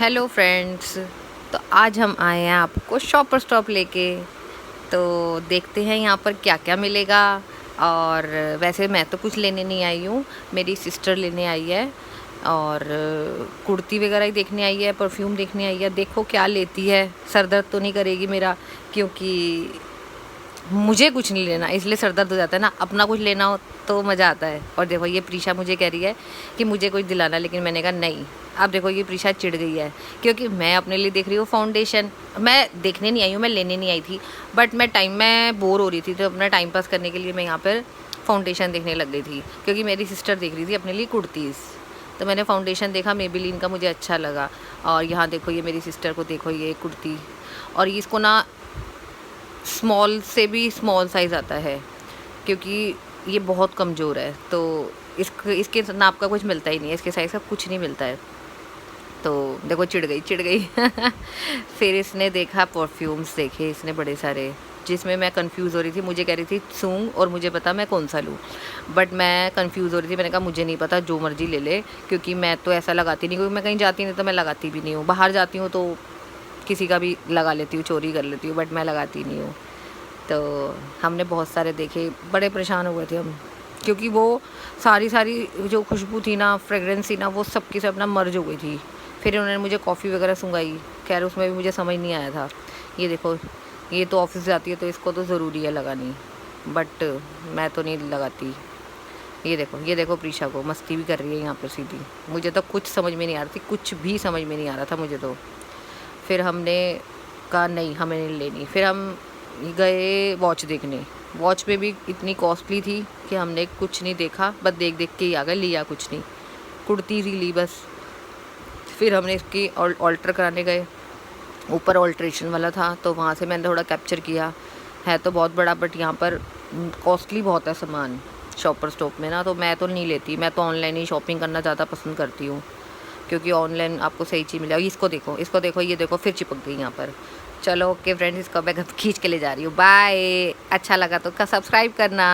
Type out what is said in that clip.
Hello friends. तो आज हम आए हैं आपको शॉपर स्टॉप लेके। तो देखते हैं यहाँ पर क्या क्या मिलेगा। और वैसे मैं तो कुछ लेने नहीं आई हूँ, मेरी सिस्टर लेने आई है। और कुर्ती वगैरह ही देखने आई है, परफ्यूम देखने आई है। देखो क्या लेती है, सर दर्द तो नहीं करेगी मेरा, क्योंकि मुझे कुछ नहीं लेना इसलिए सर दर्द हो जाता है ना। अपना कुछ लेना हो तो मज़ा आता है। और देखो ये प्रीशा मुझे कह रही है कि मुझे कुछ दिलाना, लेकिन मैंने कहा नहीं। अब देखो ये प्रीशा चिढ़ गई है क्योंकि मैं अपने लिए देख रही हूँ फाउंडेशन। मैं देखने नहीं आई हूँ, मैं लेने नहीं आई थी, बट मैं बोर हो रही थी तो अपना टाइम पास करने के लिए मैं यहाँ पर फाउंडेशन देखने लग गई थी, क्योंकि मेरी सिस्टर देख रही थी अपने लिए कुर्तीज़। तो मैंने फाउंडेशन देखा, मेबेलिन का मुझे अच्छा लगा। और यहाँ देखो ये मेरी सिस्टर को देखो ये कुर्ती, और इसको ना स्मॉल से भी स्मॉल साइज़ आता है क्योंकि ये बहुत कमज़ोर है। तो इसके नाप का कुछ मिलता ही नहीं है, इसके साइज़ का कुछ नहीं मिलता है। तो देखो चिढ़ गई फिर इसने देखा परफ्यूम्स देखे इसने बड़े सारे, जिसमें मैं कंफ्यूज़ हो रही थी। मुझे कह रही थी सूंघ और मुझे पता मैं कौन सा लूँ, बट मैं कंफ्यूज़ हो रही थी। मैंने कहा मुझे नहीं पता, जो मर्ज़ी ले ले, क्योंकि मैं तो ऐसा लगाती नहीं, क्योंकि मैं कहीं जाती नहीं तो मैं लगाती भी नहीं हूँ। बाहर जाती हूँ तो किसी का भी लगा लेती हूँ, चोरी कर लेती हूँ, बट मैं लगाती नहीं हूँ। तो हमने बहुत सारे देखे, बड़े परेशान हो गए थे हम, क्योंकि वो सारी जो खुशबू थी ना, फ्रेगरेंस थी ना, वो सब की सब ना मर्ज हो गई थी। फिर उन्होंने मुझे कॉफ़ी वगैरह सुंघाई, खैर उसमें भी मुझे समझ नहीं आया था। ये देखो ये तो ऑफिस जाती है तो इसको तो ज़रूरी है लगानी, बट मैं तो नहीं लगाती। ये देखो प्रीशा को मस्ती भी कर रही है यहाँ पर सीधी। मुझे तो कुछ समझ में नहीं आ रही थी, कुछ भी समझ में नहीं आ रहा था मुझे तो। फिर हमने कहा नहीं हमें नहीं लेनी। फिर हम गए वॉच देखने। वॉच पे भी इतनी कॉस्टली थी कि हमने कुछ नहीं देखा, बस देख देख के ही आ गए, लिया कुछ नहीं। कुर्ती ही ली बस। फिर हमने इसकी ऑल्टर कराने गए, ऊपर ऑल्ट्रेशन वाला था तो वहाँ से मैंने थोड़ा कैप्चर किया। है तो बहुत बड़ा, बट यहाँ पर कॉस्टली बहुत है सामान शॉपर स्टॉप में ना, तो मैं तो नहीं लेती। मैं तो ऑनलाइन ही शॉपिंग करना ज़्यादा पसंद करती हूँ, क्योंकि ऑनलाइन आपको सही चीज़ मिलेगी। इसको देखो ये देखो फिर चिपक गई यहाँ पर। चलो ओके फ्रेंड्स, इसको मैं खींच के ले जा रही हूँ। बाय। अच्छा लगा तो सब्सक्राइब करना।